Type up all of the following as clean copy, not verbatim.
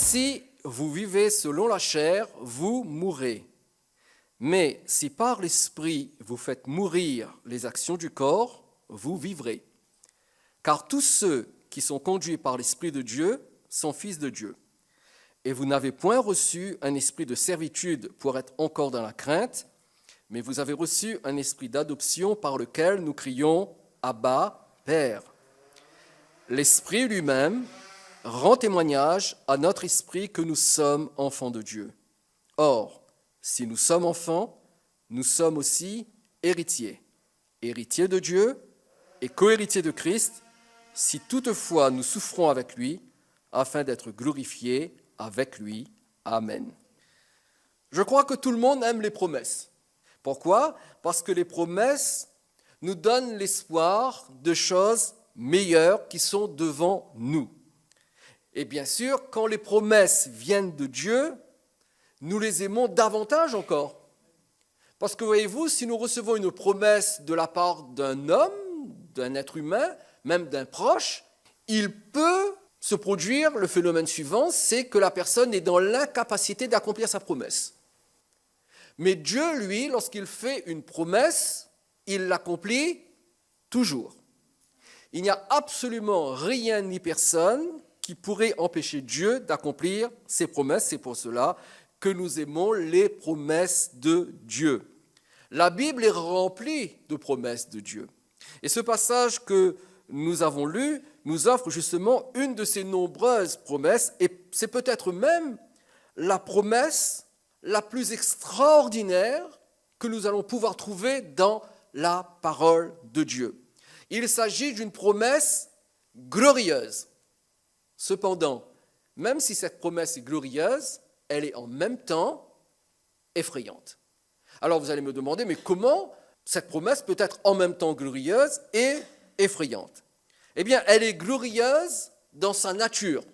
Si vous vivez selon la chair, vous mourrez. Mais si par l'Esprit vous faites mourir les actions du corps, vous vivrez. Car tous ceux qui sont conduits par l'Esprit de Dieu sont fils de Dieu. Et vous n'avez point reçu un esprit de servitude pour être encore dans la crainte, mais vous avez reçu un esprit d'adoption par lequel nous crions « Abba, Père ». L'Esprit lui-même rend témoignage à notre esprit que nous sommes enfants de Dieu. Or, si nous sommes enfants, nous sommes aussi héritiers, héritiers de Dieu et co-héritiers de Christ, si toutefois nous souffrons avec lui, afin d'être glorifiés avec lui. Amen. Je crois que tout le monde aime les promesses. Pourquoi ? Parce que les promesses nous donnent l'espoir de choses meilleures qui sont devant nous. Et bien sûr, quand les promesses viennent de Dieu, nous les aimons davantage encore. Parce que voyez-vous, si nous recevons une promesse de la part d'un homme, d'un être humain, même d'un proche, il peut se produire le phénomène suivant, c'est que la personne est dans l'incapacité d'accomplir sa promesse. Mais Dieu, lui, lorsqu'il fait une promesse, il l'accomplit toujours. Il n'y a absolument rien ni personne qui pourrait empêcher Dieu d'accomplir ses promesses. C'est pour cela que nous aimons les promesses de Dieu. La Bible est remplie de promesses de Dieu. Et ce passage que nous avons lu nous offre justement une de ces nombreuses promesses, et c'est peut-être même la promesse la plus extraordinaire que nous allons pouvoir trouver dans la parole de Dieu. Il s'agit d'une promesse glorieuse. Cependant, même si cette promesse est glorieuse, elle est en même temps effrayante. Alors vous allez me demander, mais comment cette promesse peut être en même temps glorieuse et effrayante ? Eh bien, elle est glorieuse dans sa nature,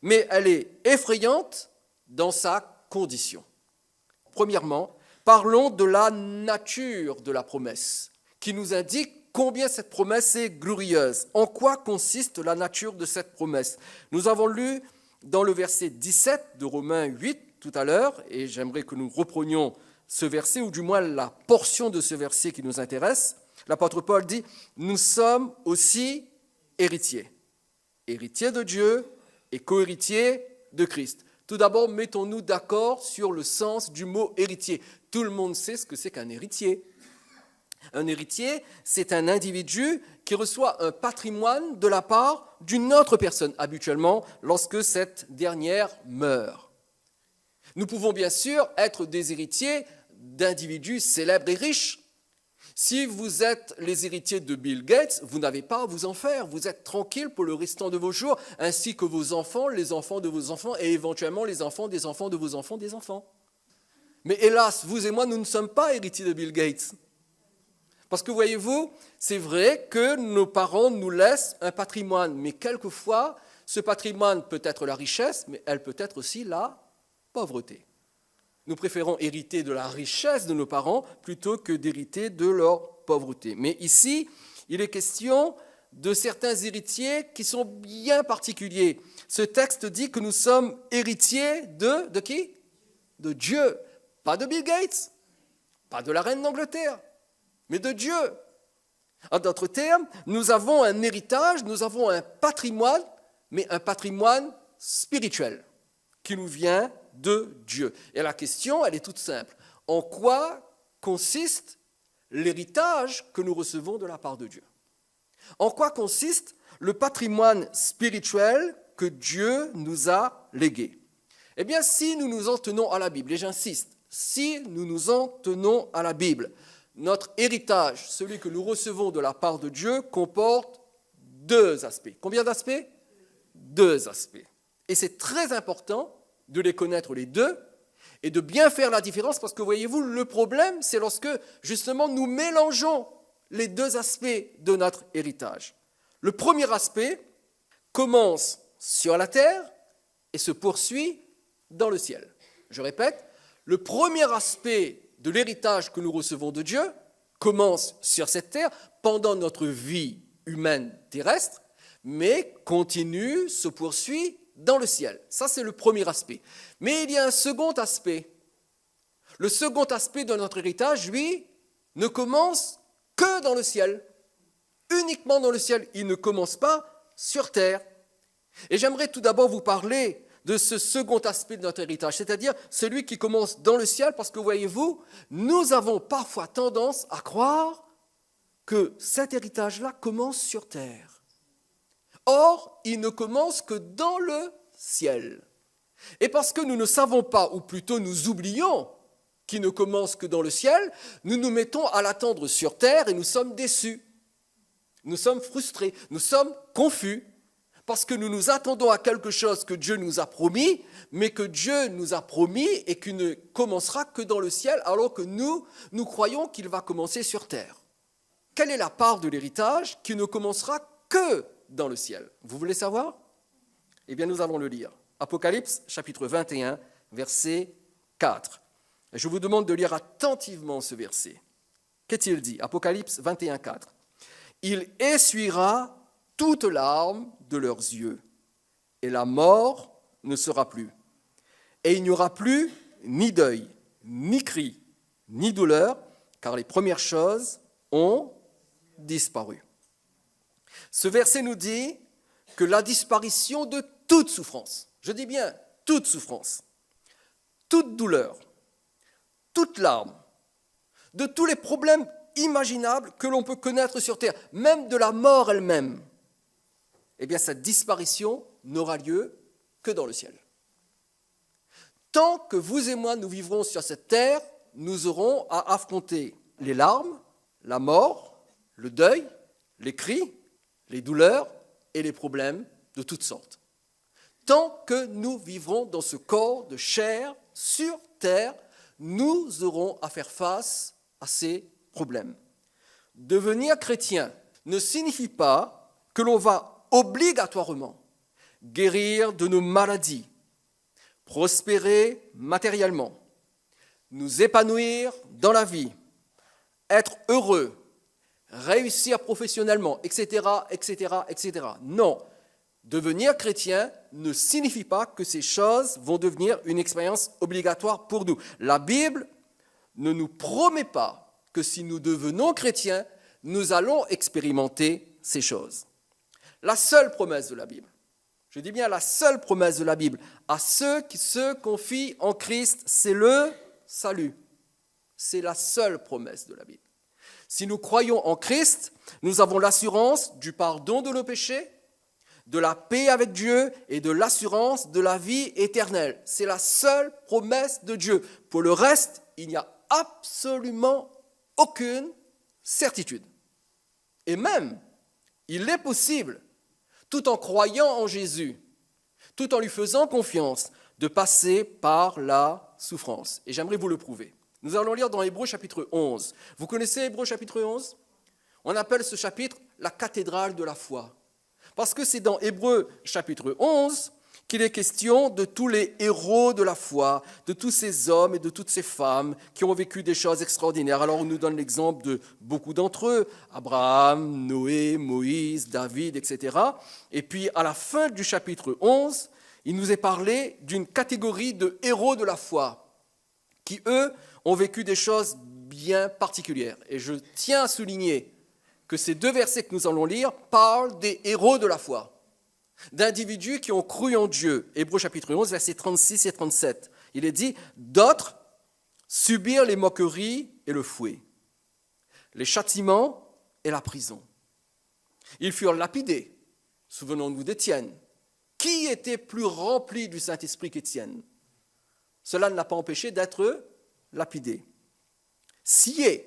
mais elle est effrayante dans sa condition. Premièrement, parlons de la nature de la promesse, qui nous indique combien cette promesse est glorieuse. En quoi consiste la nature de cette promesse ? Nous avons lu dans le verset 17 de Romains 8 tout à l'heure, et j'aimerais que nous reprenions ce verset, ou du moins la portion de ce verset qui nous intéresse. L'apôtre Paul dit « Nous sommes aussi héritiers, héritiers de Dieu et co-héritiers de Christ ». Tout d'abord, mettons-nous d'accord sur le sens du mot héritier. Tout le monde sait ce que c'est qu'un héritier. Un héritier, c'est un individu qui reçoit un patrimoine de la part d'une autre personne, habituellement lorsque cette dernière meurt. Nous pouvons bien sûr être des héritiers d'individus célèbres et riches. Si vous êtes les héritiers de Bill Gates, vous n'avez pas à vous en faire. Vous êtes tranquille pour le restant de vos jours, ainsi que vos enfants, les enfants de vos enfants et éventuellement les enfants de vos enfants des enfants. Mais hélas, vous et moi, nous ne sommes pas héritiers de Bill Gates. Parce que voyez-vous, c'est vrai que nos parents nous laissent un patrimoine, mais quelquefois, ce patrimoine peut être la richesse, mais elle peut être aussi la pauvreté. Nous préférons hériter de la richesse de nos parents plutôt que d'hériter de leur pauvreté. Mais ici, il est question de certains héritiers qui sont bien particuliers. Ce texte dit que nous sommes héritiers de qui ? De Dieu. Pas de Bill Gates, pas de la reine d'Angleterre, mais de Dieu. En d'autres termes, nous avons un héritage, nous avons un patrimoine, mais un patrimoine spirituel qui nous vient de Dieu. Et la question, elle est toute simple. En quoi consiste l'héritage que nous recevons de la part de Dieu ? En quoi consiste le patrimoine spirituel que Dieu nous a légué ? Eh bien, si nous nous en tenons à la Bible, et j'insiste, si nous nous en tenons à la Bible, notre héritage, celui que nous recevons de la part de Dieu, comporte 2 aspects. Combien d'aspects ? 2 aspects. Et c'est très important de les connaître les 2 et de bien faire la différence parce que voyez-vous, le problème, c'est lorsque justement nous mélangeons les 2 aspects de notre héritage. Le premier aspect commence sur la terre et se poursuit dans le ciel. Je répète, le premier aspect de l'héritage que nous recevons de Dieu commence sur cette terre pendant notre vie humaine terrestre, mais continue, se poursuit dans le ciel. Ça, c'est le premier aspect. Mais il y a un second aspect. Le second aspect de notre héritage, lui, ne commence que dans le ciel. Uniquement dans le ciel. Il ne commence pas sur terre. Et j'aimerais tout d'abord vous parler de ce second aspect de notre héritage, c'est-à-dire celui qui commence dans le ciel, parce que voyez-vous, nous avons parfois tendance à croire que cet héritage-là commence sur terre. Or, il ne commence que dans le ciel. Et parce que nous ne savons pas, ou plutôt nous oublions qu'il ne commence que dans le ciel, nous nous mettons à l'attendre sur terre et nous sommes déçus. Nous sommes frustrés, nous sommes confus, parce que nous nous attendons à quelque chose que Dieu nous a promis, mais que Dieu nous a promis et qui ne commencera que dans le ciel, alors que nous croyons qu'il va commencer sur terre. Quelle est la part de l'héritage qui ne commencera que dans le ciel? Vous voulez savoir? Eh bien, nous allons le lire. Apocalypse, chapitre 21, verset 4. Je vous demande de lire attentivement ce verset. Qu'est-il dit? Apocalypse 21, 4. Il essuiera toutes larmes de leurs yeux, et la mort ne sera plus. Et il n'y aura plus ni deuil, ni cri, ni douleur, car les premières choses ont disparu. Ce verset nous dit que la disparition de toute souffrance, je dis bien toute souffrance, toute douleur, toute larme, de tous les problèmes imaginables que l'on peut connaître sur terre, même de la mort elle-même, eh bien cette disparition n'aura lieu que dans le ciel. Tant que vous et moi nous vivrons sur cette terre, nous aurons à affronter les larmes, la mort, le deuil, les cris, les douleurs et les problèmes de toutes sortes. Tant que nous vivrons dans ce corps de chair sur terre, nous aurons à faire face à ces problèmes. Devenir chrétien ne signifie pas que l'on va obligatoirement guérir de nos maladies, prospérer matériellement, nous épanouir dans la vie, être heureux, réussir professionnellement, etc., etc., etc. Non, devenir chrétien ne signifie pas que ces choses vont devenir une expérience obligatoire pour nous. La Bible ne nous promet pas que si nous devenons chrétiens, nous allons expérimenter ces choses. La seule promesse de la Bible, je dis bien la seule promesse de la Bible, à ceux qui se confient en Christ, c'est le salut. C'est la seule promesse de la Bible. Si nous croyons en Christ, nous avons l'assurance du pardon de nos péchés, de la paix avec Dieu et de l'assurance de la vie éternelle. C'est la seule promesse de Dieu. Pour le reste, il n'y a absolument aucune certitude. Et même, il est possible, tout en croyant en Jésus, tout en lui faisant confiance, de passer par la souffrance. Et j'aimerais vous le prouver. Nous allons lire dans Hébreux chapitre 11. Vous connaissez Hébreux chapitre 11? On appelle ce chapitre la cathédrale de la foi. Parce que c'est dans Hébreux chapitre 11 qu'il est question de tous les héros de la foi, de tous ces hommes et de toutes ces femmes qui ont vécu des choses extraordinaires. Alors on nous donne l'exemple de beaucoup d'entre eux, Abraham, Noé, Moïse, David, etc. Et puis à la fin du chapitre 11, il nous est parlé d'une catégorie de héros de la foi qui, eux, ont vécu des choses bien particulières. Et je tiens à souligner que ces deux versets que nous allons lire parlent des héros de la foi, d'individus qui ont cru en Dieu. Hébreux chapitre 11, versets 36 et 37. Il est dit « D'autres subirent les moqueries et le fouet, les châtiments et la prison. Ils furent lapidés. Souvenons-nous d'Étienne. Qui était plus rempli du Saint-Esprit qu'Étienne? Cela ne l'a pas empêché d'être lapidé. Scié.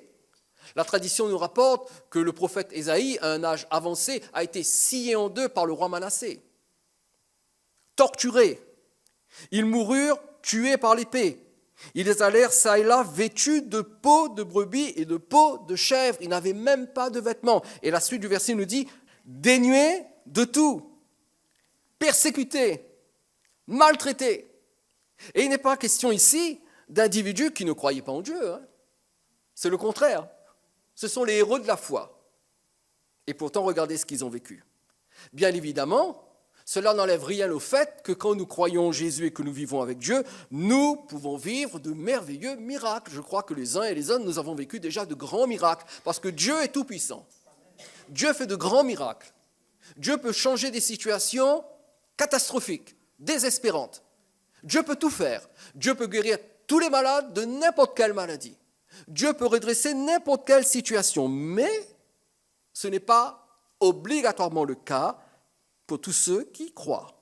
La tradition nous rapporte que le prophète Ésaïe, à un âge avancé, a été scié en deux par le roi Manassé. Torturés. Ils moururent tués par l'épée. Ils allèrent çà et là vêtus de peaux de brebis et de peaux de chèvre. Ils n'avaient même pas de vêtements. Et la suite du verset nous dit « dénués de tout, persécutés, maltraités ». Et il n'est pas question ici d'individus qui ne croyaient pas en Dieu. C'est le contraire. Ce sont les héros de la foi. Et pourtant, regardez ce qu'ils ont vécu. Bien évidemment, Cela n'enlève rien au fait que quand nous croyons en Jésus et que nous vivons avec Dieu, nous pouvons vivre de merveilleux miracles. Je crois que les uns et les autres, nous avons vécu déjà de grands miracles, parce que Dieu est tout-puissant. Dieu fait de grands miracles. Dieu peut changer des situations catastrophiques, désespérantes. Dieu peut tout faire. Dieu peut guérir tous les malades de n'importe quelle maladie. Dieu peut redresser n'importe quelle situation, mais ce n'est pas obligatoirement le cas pour tous ceux qui croient.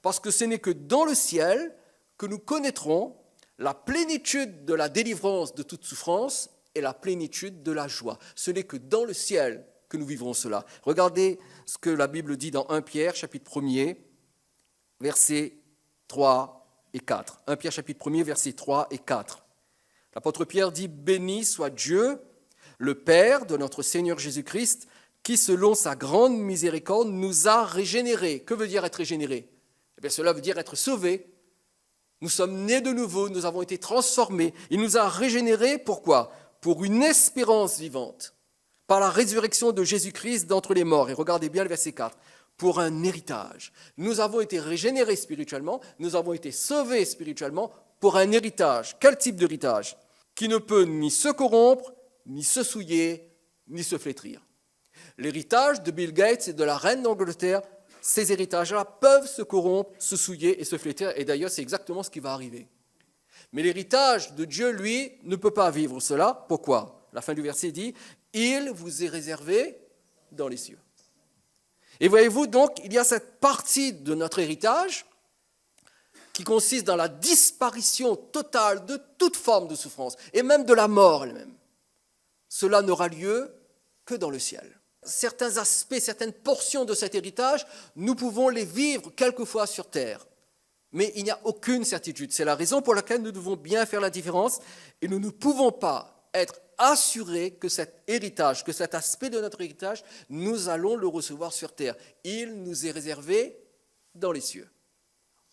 Parce que ce n'est que dans le ciel que nous connaîtrons la plénitude de la délivrance de toute souffrance et la plénitude de la joie. Ce n'est que dans le ciel que nous vivrons cela. Regardez ce que la Bible dit dans 1 Pierre, chapitre 1er, versets 3 et 4. 1 Pierre, chapitre 1er, versets 3 et 4. L'apôtre Pierre dit « Béni soit Dieu, le Père de notre Seigneur Jésus-Christ, qui, selon sa grande miséricorde, nous a régénérés. » Que veut dire être régénéré? Eh bien, cela veut dire être sauvé. Nous sommes nés de nouveau, nous avons été transformés. Il nous a régénérés, pourquoi? Pour une espérance vivante, par la résurrection de Jésus-Christ d'entre les morts. Et regardez bien le verset 4. Pour un héritage. Nous avons été régénérés spirituellement, nous avons été sauvés spirituellement pour un héritage. Quel type d'héritage? Qui ne peut ni se corrompre, ni se souiller, ni se flétrir. L'héritage de Bill Gates et de la reine d'Angleterre, ces héritages-là peuvent se corrompre, se souiller et se flétrir. Et d'ailleurs, c'est exactement ce qui va arriver. Mais l'héritage de Dieu, lui, ne peut pas vivre cela. Pourquoi? La fin du verset dit « Il vous est réservé dans les cieux ». Et voyez-vous, donc, il y a cette partie de notre héritage qui consiste dans la disparition totale de toute forme de souffrance, et même de la mort elle-même. Cela n'aura lieu que dans le ciel. Certains aspects, certaines portions de cet héritage, nous pouvons les vivre quelquefois sur terre. Mais il n'y a aucune certitude. C'est la raison pour laquelle nous devons bien faire la différence, et nous ne pouvons pas être assurés que cet héritage, que cet aspect de notre héritage, nous allons le recevoir sur terre. Il nous est réservé dans les cieux.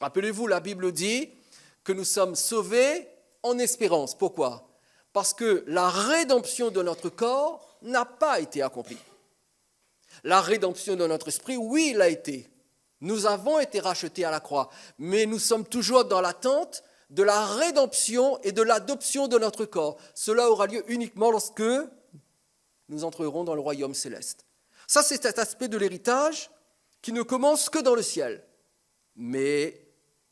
Rappelez-vous, la Bible dit que nous sommes sauvés en espérance. Pourquoi? Parce que la rédemption de notre corps n'a pas été accomplie. La rédemption de notre esprit, oui, l'a été. Nous avons été rachetés à la croix, mais nous sommes toujours dans l'attente de la rédemption et de l'adoption de notre corps. Cela aura lieu uniquement lorsque nous entrerons dans le royaume céleste. Ça, c'est cet aspect de l'héritage qui ne commence que dans le ciel. Mais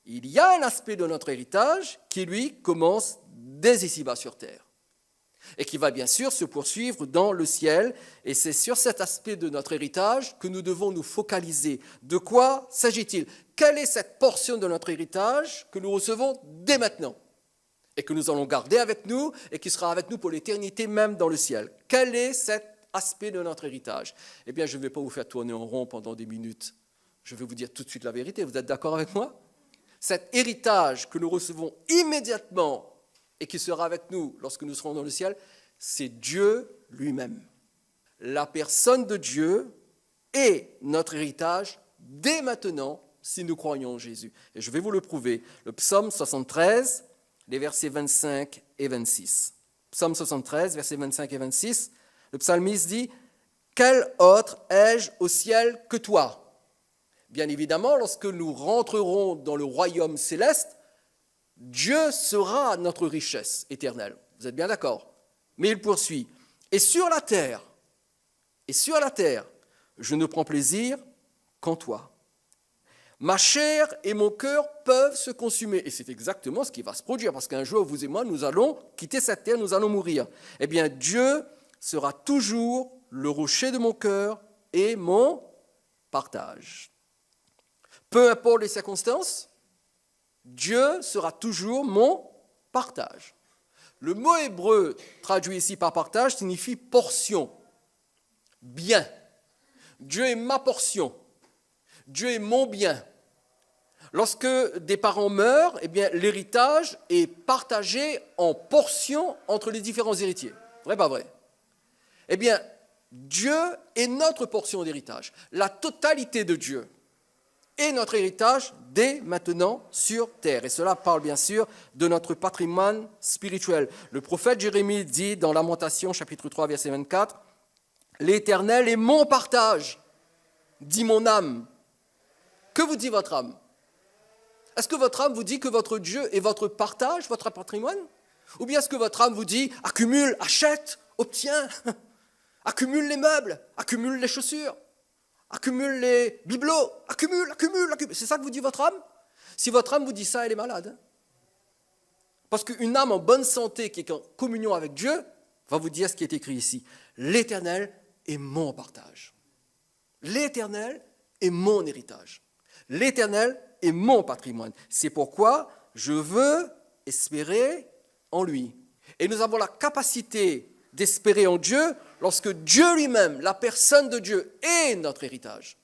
il y a un aspect de notre héritage qui, lui, commence dès ici-bas sur terre et qui va bien sûr se poursuivre dans le ciel. Et c'est sur cet aspect de notre héritage que nous devons nous focaliser. De quoi s'agit-il? Quelle est cette portion de notre héritage que nous recevons dès maintenant et que nous allons garder avec nous et qui sera avec nous pour l'éternité même dans le ciel? Quel est cet aspect de notre héritage? Eh bien, je ne vais pas vous faire tourner en rond pendant des minutes. Je vais vous dire tout de suite la vérité. Vous êtes d'accord avec moi? Cet héritage que nous recevons immédiatement et qui sera avec nous lorsque nous serons dans le ciel, c'est Dieu lui-même. La personne de Dieu est notre héritage dès maintenant si nous croyons en Jésus. Et je vais vous le prouver. Le psaume 73, les versets 25 et 26. Psaume 73, versets 25 et 26, le psalmiste dit « Quel autre ai-je au ciel que toi ?» Bien évidemment, lorsque nous rentrerons dans le royaume céleste, Dieu sera notre richesse éternelle. Vous êtes bien d'accord? Mais il poursuit. Et sur la terre, je ne prends plaisir qu'en toi. Ma chair et mon cœur peuvent se consumer. Et c'est exactement ce qui va se produire, parce qu'un jour, vous et moi, nous allons quitter cette terre, nous allons mourir. Eh bien, Dieu sera toujours le rocher de mon cœur et mon partage. Peu importe les circonstances, Dieu sera toujours mon partage. Le mot hébreu traduit ici par partage signifie portion, bien. Dieu est ma portion. Dieu est mon bien. Lorsque des parents meurent, eh bien, l'héritage est partagé en portions entre les différents héritiers. Vrai, pas vrai? Eh bien, Dieu est notre portion d'héritage. La totalité de Dieu est notre héritage dès maintenant sur terre. Et cela parle bien sûr de notre patrimoine spirituel. Le prophète Jérémie dit dans Lamentation, chapitre 3, verset 24, « L'Éternel est mon partage, dit mon âme. Que vous dit votre âme? Est-ce que votre âme vous dit que votre Dieu est votre partage, votre patrimoine? Ou bien est-ce que votre âme vous dit accumule, achète, obtiens, accumule les meubles, accumule les chaussures, accumule les bibelots, accumule. C'est ça que vous dit votre âme? Si votre âme vous dit ça, elle est malade. Hein? Parce qu'une âme en bonne santé qui est en communion avec Dieu va vous dire ce qui est écrit ici. L'Éternel est mon partage. L'Éternel est mon héritage. L'Éternel est mon patrimoine. C'est pourquoi je veux espérer en lui. Et nous avons la capacité d'espérer en Dieu lorsque Dieu lui-même, la personne de Dieu, est notre héritage.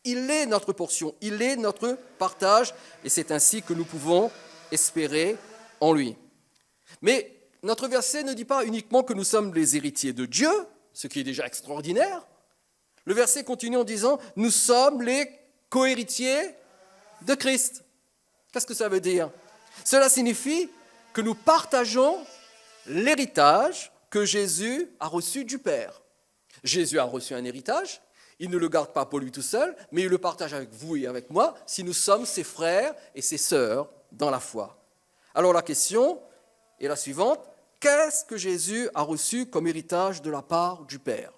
Il est notre portion, il est notre partage, et c'est ainsi que nous pouvons espérer en lui. Mais notre verset ne dit pas uniquement que nous sommes les héritiers de Dieu, ce qui est déjà extraordinaire. Le verset continue en disant « Nous sommes les co-héritiers de Christ ». Qu'est-ce que ça veut dire? Cela signifie que nous partageons l'héritage que Jésus a reçu du Père. Jésus a reçu un héritage, il ne le garde pas pour lui tout seul, mais il le partage avec vous et avec moi si nous sommes ses frères et ses sœurs dans la foi. Alors la question est la suivante, qu'est-ce que Jésus a reçu comme héritage de la part du Père?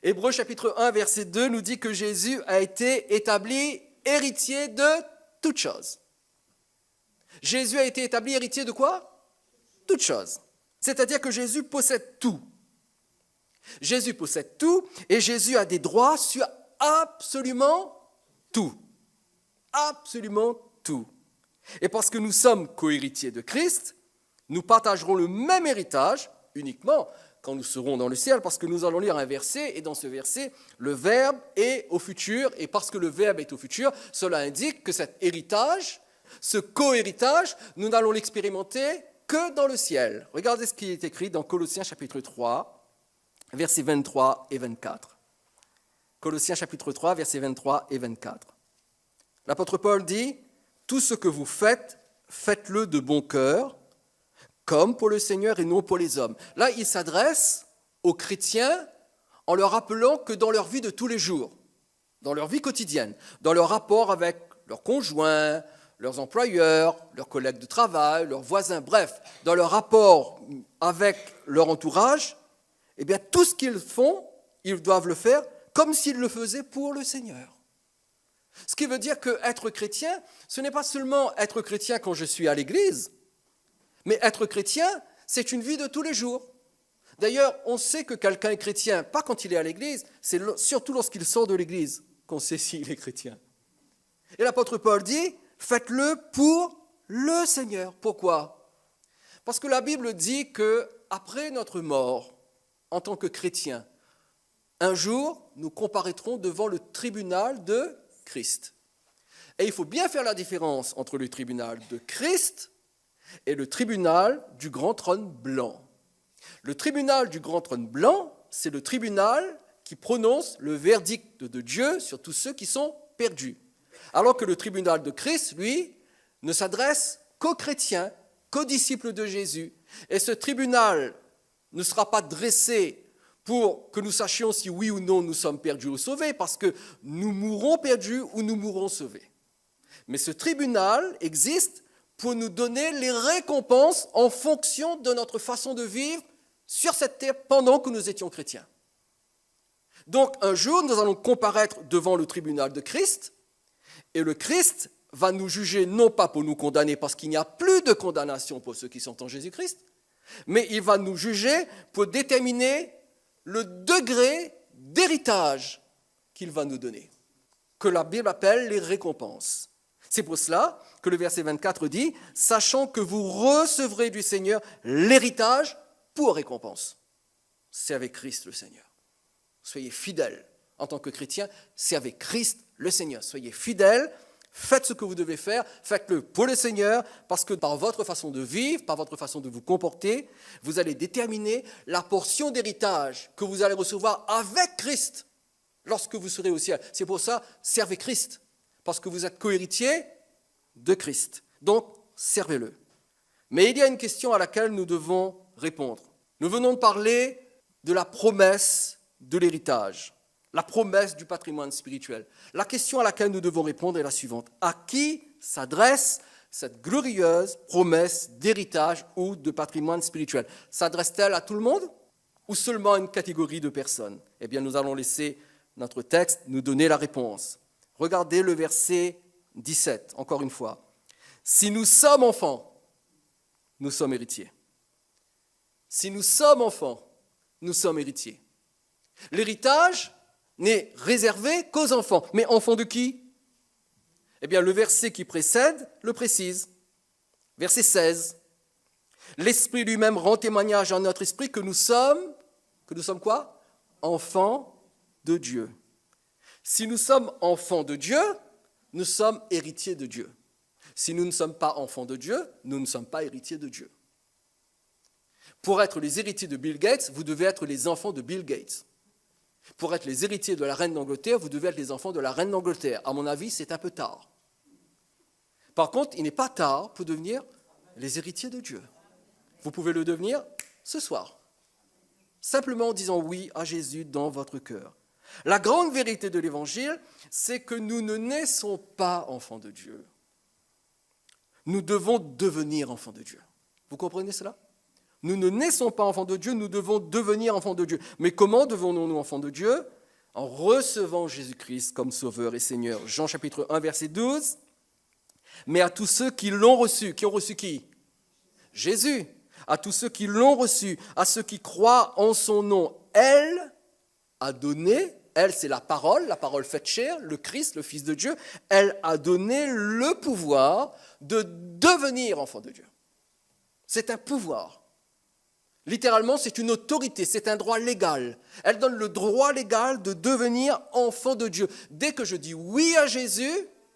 Hébreux chapitre 1, verset 2 nous dit que Jésus a été établi héritier de toutes choses. Jésus a été établi héritier de quoi? Toutes choses. C'est-à-dire que Jésus possède tout. Jésus possède tout et Jésus a des droits sur absolument tout. Absolument tout. Et parce que nous sommes co-héritiers de Christ, nous partagerons le même héritage uniquement quand nous serons dans le ciel, parce que nous allons lire un verset, et dans ce verset, le Verbe est au futur, et parce que le Verbe est au futur, cela indique que cet héritage, ce co-héritage, nous n'allons l'expérimenter que dans le ciel. Regardez ce qui est écrit dans Colossiens chapitre 3, versets 23 et 24. Colossiens chapitre 3, versets 23 et 24. L'apôtre Paul dit « Tout ce que vous faites, faites-le de bon cœur, comme pour le Seigneur et non pour les hommes. » Là, il s'adresse aux chrétiens en leur rappelant que dans leur vie de tous les jours, dans leur vie quotidienne, dans leur rapport avec leurs conjoints, leurs employeurs, leurs collègues de travail, leurs voisins, bref, dans leur rapport avec leur entourage, eh bien, tout ce qu'ils font, ils doivent le faire comme s'ils le faisaient pour le Seigneur. Ce qui veut dire qu'être chrétien, ce n'est pas seulement être chrétien quand je suis à l'église, mais être chrétien, c'est une vie de tous les jours. D'ailleurs, on sait que quelqu'un est chrétien, pas quand il est à l'église, c'est surtout lorsqu'il sort de l'église qu'on sait s'il est chrétien. Et l'apôtre Paul dit, faites-le pour le Seigneur. Pourquoi? Parce que la Bible dit qu'après notre mort, en tant que chrétiens, un jour, nous comparaîtrons devant le tribunal de Christ. Et il faut bien faire la différence entre le tribunal de Christ et le tribunal du grand trône blanc. Le tribunal du grand trône blanc, c'est le tribunal qui prononce le verdict de Dieu sur tous ceux qui sont perdus. Alors que le tribunal de Christ, lui, ne s'adresse qu'aux chrétiens, qu'aux disciples de Jésus. Et ce tribunal ne sera pas dressé pour que nous sachions si oui ou non nous sommes perdus ou sauvés, parce que nous mourrons perdus ou nous mourrons sauvés. Mais ce tribunal existe pour nous donner les récompenses en fonction de notre façon de vivre sur cette terre pendant que nous étions chrétiens. Donc un jour, nous allons comparaître devant le tribunal de Christ, et le Christ va nous juger non pas pour nous condamner, parce qu'il n'y a plus de condamnation pour ceux qui sont en Jésus-Christ, mais il va nous juger pour déterminer le degré d'héritage qu'il va nous donner, que la Bible appelle les récompenses. C'est pour cela que le verset 24 dit « Sachant que vous recevrez du Seigneur l'héritage pour récompense. » Servez Christ le Seigneur. Soyez fidèles en tant que chrétiens, servez Christ le Seigneur. Soyez fidèles, faites ce que vous devez faire, faites-le pour le Seigneur, parce que par votre façon de vivre, par votre façon de vous comporter, vous allez déterminer la portion d'héritage que vous allez recevoir avec Christ lorsque vous serez au ciel. C'est pour ça, servez Christ. Parce que vous êtes co-héritier de Christ. Donc, servez-le. Mais il y a une question à laquelle nous devons répondre. Nous venons de parler de la promesse de l'héritage. la promesse du patrimoine spirituel. La question à laquelle nous devons répondre est la suivante. À qui s'adresse cette glorieuse promesse d'héritage ou de patrimoine spirituel? S'adresse-t-elle à tout le monde ou seulement à une catégorie de personnes? Eh bien, nous allons laisser notre texte nous donner la réponse. Regardez le verset 17, encore une fois. Si nous sommes enfants, nous sommes héritiers. Si nous sommes enfants, nous sommes héritiers. L'héritage n'est réservé qu'aux enfants. Mais enfants de qui? Eh bien, le verset qui précède le précise. Verset 16. L'Esprit lui-même rend témoignage à notre esprit que nous sommes quoi? Enfants de Dieu. Si nous sommes enfants de Dieu, nous sommes héritiers de Dieu. Si nous ne sommes pas enfants de Dieu, nous ne sommes pas héritiers de Dieu. Pour être les héritiers de Bill Gates, vous devez être les enfants de Bill Gates. Pour être les héritiers de la reine d'Angleterre, vous devez être les enfants de la reine d'Angleterre. À mon avis, c'est un peu tard. Par contre, il n'est pas tard pour devenir les héritiers de Dieu. Vous pouvez le devenir ce soir, simplement en disant oui à Jésus dans votre cœur. La grande vérité de l'Évangile, c'est que nous ne naissons pas enfants de Dieu. Nous devons devenir enfants de Dieu. Vous comprenez cela? Nous ne naissons pas enfants de Dieu, nous devons devenir enfants de Dieu. Mais comment devenons-nous enfants de Dieu? En recevant Jésus-Christ comme Sauveur et Seigneur. Jean chapitre 1, verset 12. Mais à tous ceux qui l'ont reçu, qui ont reçu qui? Jésus. À tous ceux qui l'ont reçu, à ceux qui croient en son nom, elle a donné, elle c'est la parole faite chair, le Christ, le Fils de Dieu, elle a donné le pouvoir de devenir enfant de Dieu. C'est un pouvoir. Littéralement, c'est une autorité, c'est un droit légal. Elle donne le droit légal de devenir enfant de Dieu. Dès que je dis oui à Jésus,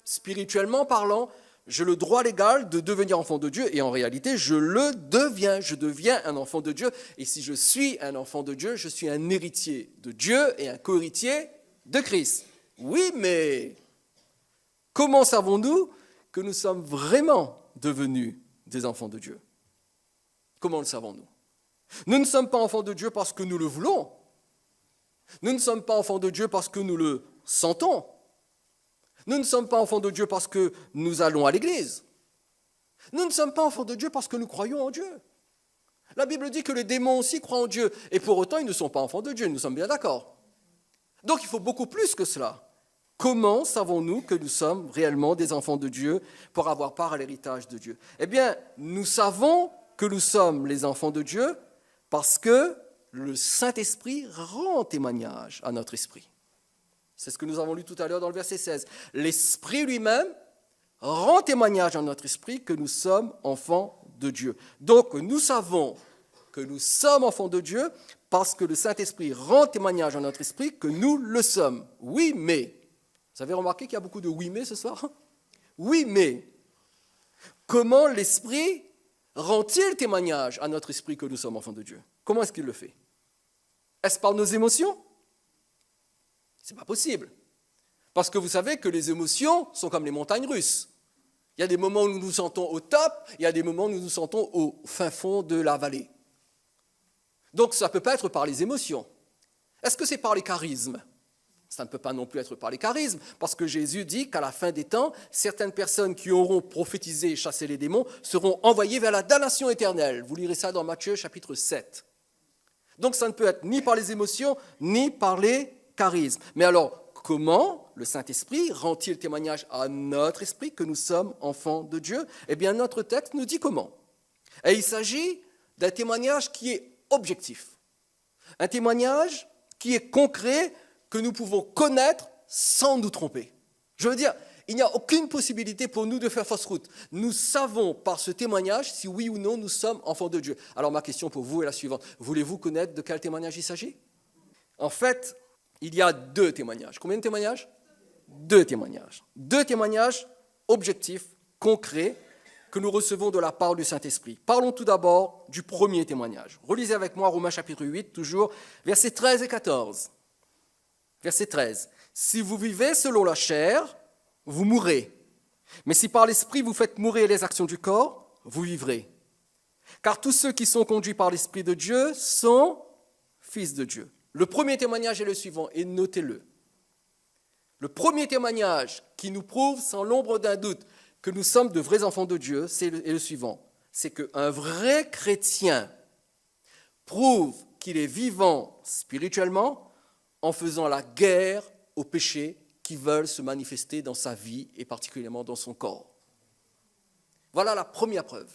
spirituellement parlant, j'ai le droit légal de devenir enfant de Dieu et en réalité, je deviens un enfant de Dieu. Et si je suis un enfant de Dieu, je suis un héritier de Dieu et un co-héritier de Christ. Oui, mais comment savons-nous que nous sommes vraiment devenus des enfants de Dieu? Comment le savons-nous? Nous ne sommes pas enfants de Dieu parce que nous le voulons. Nous ne sommes pas enfants de Dieu parce que nous le sentons. Nous ne sommes pas enfants de Dieu parce que nous allons à l'église. Nous ne sommes pas enfants de Dieu parce que nous croyons en Dieu. La Bible dit que les démons aussi croient en Dieu. Et pour autant, ils ne sont pas enfants de Dieu. Nous sommes bien d'accord. Donc il faut beaucoup plus que cela. Comment savons-nous que nous sommes réellement des enfants de Dieu pour avoir part à l'héritage de Dieu? Eh bien, nous savons que nous sommes les enfants de Dieu parce que le Saint-Esprit rend témoignage à notre esprit. C'est ce que nous avons lu tout à l'heure dans le verset 16. L'Esprit lui-même rend témoignage à notre esprit que nous sommes enfants de Dieu. Donc nous savons que nous sommes enfants de Dieu parce que le Saint-Esprit rend témoignage à notre esprit que nous le sommes. Oui, mais. Vous avez remarqué qu'il y a beaucoup de oui, mais ce soir? Oui, mais. Comment l'Esprit rend-il témoignage à notre esprit que nous sommes enfants de Dieu? Comment est-ce qu'il le fait? Est-ce par nos émotions? Ce n'est pas possible. Parce que vous savez que les émotions sont comme les montagnes russes. Il y a des moments où nous nous sentons au top, il y a des moments où nous nous sentons au fin fond de la vallée. Donc ça ne peut pas être par les émotions. Est-ce que c'est par les charismes? Ça ne peut pas non plus être par les charismes, parce que Jésus dit qu'à la fin des temps, certaines personnes qui auront prophétisé et chassé les démons seront envoyées vers la damnation éternelle. Vous lirez ça dans Matthieu chapitre 7. Donc ça ne peut être ni par les émotions, ni par les charisme. Mais alors, comment le Saint-Esprit rend-il témoignage à notre esprit que nous sommes enfants de Dieu? Eh bien, notre texte nous dit comment. Et il s'agit d'un témoignage qui est objectif. Un témoignage qui est concret, que nous pouvons connaître sans nous tromper. Je veux dire, il n'y a aucune possibilité pour nous de faire fausse route. Nous savons par ce témoignage si oui ou non nous sommes enfants de Dieu. Alors ma question pour vous est la suivante. Voulez-vous connaître de quel témoignage il s'agit? En fait, il y a 2 témoignages. Combien de témoignages? 2 témoignages. 2 témoignages objectifs, concrets, que nous recevons de la part du Saint-Esprit. Parlons tout d'abord du premier témoignage. Relisez avec moi Romains chapitre 8, toujours, versets 13 et 14. Verset 13. « Si vous vivez selon la chair, vous mourrez. Mais si par l'Esprit vous faites mourir les actions du corps, vous vivrez. Car tous ceux qui sont conduits par l'Esprit de Dieu sont fils de Dieu. Le premier témoignage est le suivant, et notez-le. Le premier témoignage qui nous prouve sans l'ombre d'un doute que nous sommes de vrais enfants de Dieu, est le suivant. C'est qu'un vrai chrétien prouve qu'il est vivant spirituellement en faisant la guerre aux péchés qui veulent se manifester dans sa vie et particulièrement dans son corps. Voilà la première preuve.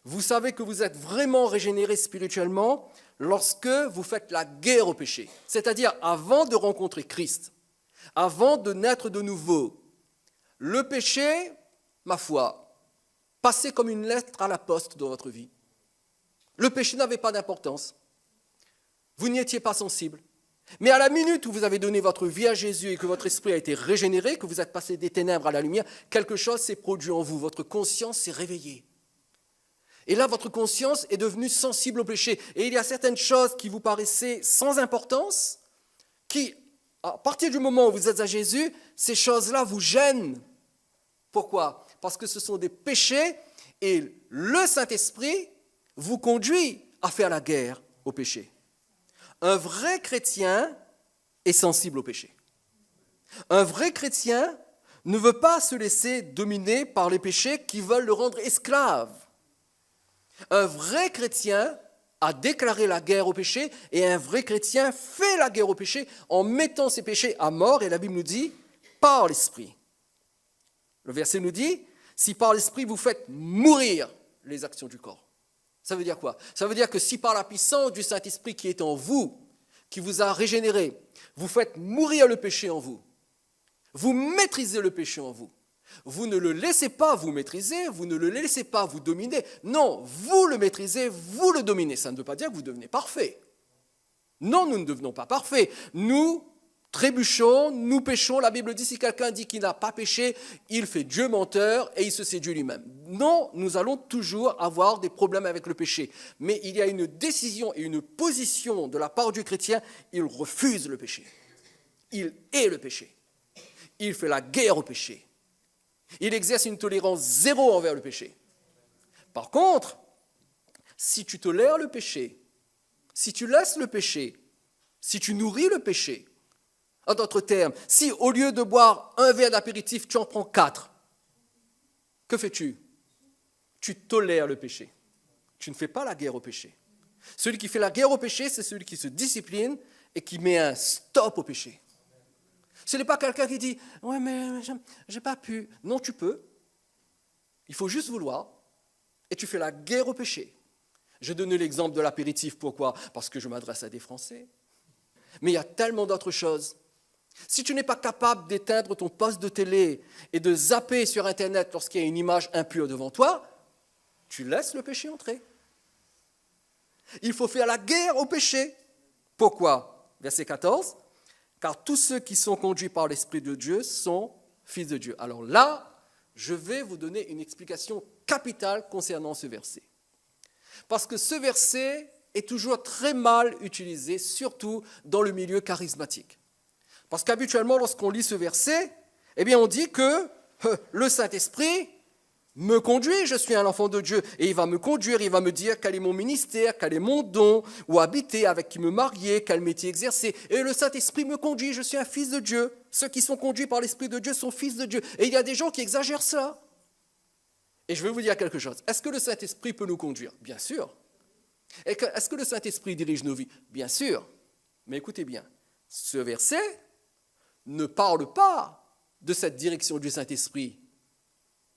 Vous savez que vous êtes vraiment régénéré spirituellement lorsque vous faites la guerre au péché. C'est-à-dire avant de rencontrer Christ, avant de naître de nouveau. Le péché, ma foi, passait comme une lettre à la poste dans votre vie. Le péché n'avait pas d'importance. Vous n'y étiez pas sensible. Mais à la minute où vous avez donné votre vie à Jésus et que votre esprit a été régénéré, que vous êtes passé des ténèbres à la lumière, quelque chose s'est produit en vous. Votre conscience s'est réveillée. Et là, votre conscience est devenue sensible au péché. Et il y a certaines choses qui vous paraissaient sans importance, qui, à partir du moment où vous êtes à Jésus, ces choses-là vous gênent. Pourquoi ? Parce que ce sont des péchés et le Saint-Esprit vous conduit à faire la guerre au péché. Un vrai chrétien est sensible au péché. Un vrai chrétien ne veut pas se laisser dominer par les péchés qui veulent le rendre esclave. Un vrai chrétien a déclaré la guerre au péché et un vrai chrétien fait la guerre au péché en mettant ses péchés à mort. Et la Bible nous dit, par l'Esprit. Le verset nous dit, si par l'Esprit vous faites mourir les actions du corps. Ça veut dire quoi ? Ça veut dire que si par la puissance du Saint-Esprit qui est en vous, qui vous a régénéré, vous faites mourir le péché en vous, vous maîtrisez le péché en vous, vous ne le laissez pas vous maîtriser, vous ne le laissez pas vous dominer. Non, vous le maîtrisez, vous le dominez. Ça ne veut pas dire que vous devenez parfait. Non, nous ne devenons pas parfaits. Nous trébuchons, nous péchons. La Bible dit, si quelqu'un dit qu'il n'a pas péché, il fait Dieu menteur et il se séduit lui-même. Non, nous allons toujours avoir des problèmes avec le péché. Mais il y a une décision et une position de la part du chrétien, il refuse le péché. Il hait le péché. Il fait la guerre au péché. Il exerce une tolérance zéro envers le péché. Par contre, si tu tolères le péché, si tu laisses le péché, si tu nourris le péché, en d'autres termes, si au lieu de boire un verre d'apéritif, tu en prends 4, que fais-tu ? Tu tolères le péché. Tu ne fais pas la guerre au péché. Celui qui fait la guerre au péché, c'est celui qui se discipline et qui met un stop au péché. Ce n'est pas quelqu'un qui dit « Ouais, mais j'ai pas pu ». Non, tu peux. Il faut juste vouloir. Et tu fais la guerre au péché. Je donne l'exemple de l'apéritif. Pourquoi ? Parce que je m'adresse à des Français. Mais il y a tellement d'autres choses. Si tu n'es pas capable d'éteindre ton poste de télé et de zapper sur Internet lorsqu'il y a une image impure devant toi, tu laisses le péché entrer. Il faut faire la guerre au péché. Pourquoi ? Verset 14. Car tous ceux qui sont conduits par l'Esprit de Dieu sont fils de Dieu. Alors là, je vais vous donner une explication capitale concernant ce verset. Parce que ce verset est toujours très mal utilisé, surtout dans le milieu charismatique. Parce qu'habituellement, lorsqu'on lit ce verset, eh bien, on dit que le Saint-Esprit me conduit, je suis un enfant de Dieu, et il va me conduire, il va me dire quel est mon ministère, quel est mon don, où habiter, avec qui me marier, quel métier exercer. Et le Saint-Esprit me conduit, je suis un fils de Dieu. Ceux qui sont conduits par l'Esprit de Dieu sont fils de Dieu. Et il y a des gens qui exagèrent ça. Et je vais vous dire quelque chose. Est-ce que le Saint-Esprit peut nous conduire ? Bien sûr. Est-ce que le Saint-Esprit dirige nos vies ? Bien sûr. Mais écoutez bien, ce verset ne parle pas de cette direction du Saint-Esprit.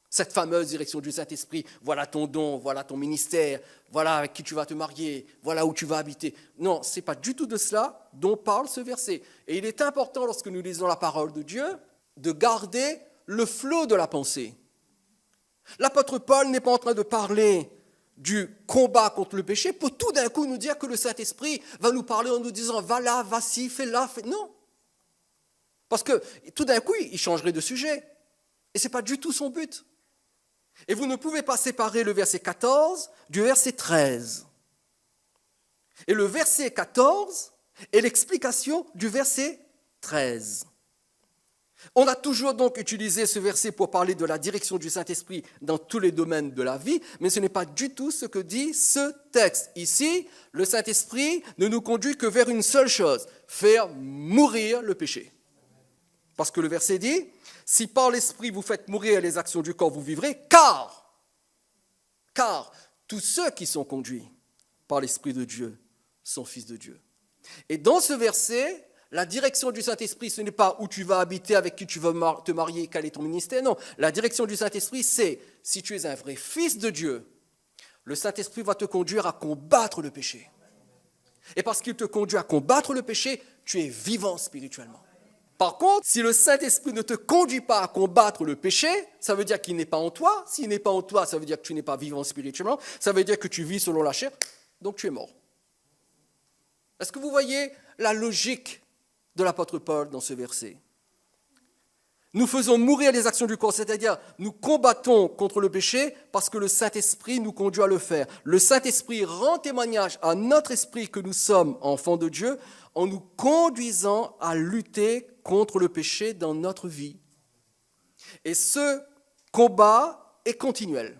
Cette fameuse direction du Saint-Esprit, voilà ton don, voilà ton ministère, voilà avec qui tu vas te marier, voilà où tu vas habiter. Non, ce n'est pas du tout de cela dont parle ce verset. Et il est important, lorsque nous lisons la parole de Dieu, de garder le flot de la pensée. L'apôtre Paul n'est pas en train de parler du combat contre le péché pour tout d'un coup nous dire que le Saint-Esprit va nous parler en nous disant « va là, va ci, fais là, fais... » Non. Parce que tout d'un coup, il changerait de sujet. Et ce n'est pas du tout son but. Et vous ne pouvez pas séparer le verset 14 du verset 13. Et le verset 14 est l'explication du verset 13. On a toujours donc utilisé ce verset pour parler de la direction du Saint-Esprit dans tous les domaines de la vie, mais ce n'est pas du tout ce que dit ce texte. Ici, le Saint-Esprit ne nous conduit que vers une seule chose, faire mourir le péché. Parce que le verset dit, si par l'Esprit vous faites mourir les actions du corps, vous vivrez, car tous ceux qui sont conduits par l'Esprit de Dieu sont fils de Dieu. Et dans ce verset, la direction du Saint-Esprit, ce n'est pas où tu vas habiter, avec qui tu vas te marier, quel est ton ministère. Non, la direction du Saint-Esprit, c'est si tu es un vrai fils de Dieu, le Saint-Esprit va te conduire à combattre le péché. Et parce qu'il te conduit à combattre le péché, tu es vivant spirituellement. Par contre, si le Saint-Esprit ne te conduit pas à combattre le péché, ça veut dire qu'il n'est pas en toi. S'il n'est pas en toi, ça veut dire que tu n'es pas vivant spirituellement. Ça veut dire que tu vis selon la chair, donc tu es mort. Est-ce que vous voyez la logique de l'apôtre Paul dans ce verset? Nous faisons mourir les actions du corps, c'est-à-dire nous combattons contre le péché parce que le Saint-Esprit nous conduit à le faire. Le Saint-Esprit rend témoignage à notre esprit que nous sommes enfants de Dieu en nous conduisant à lutter contre le péché dans notre vie. Et ce combat est continuel.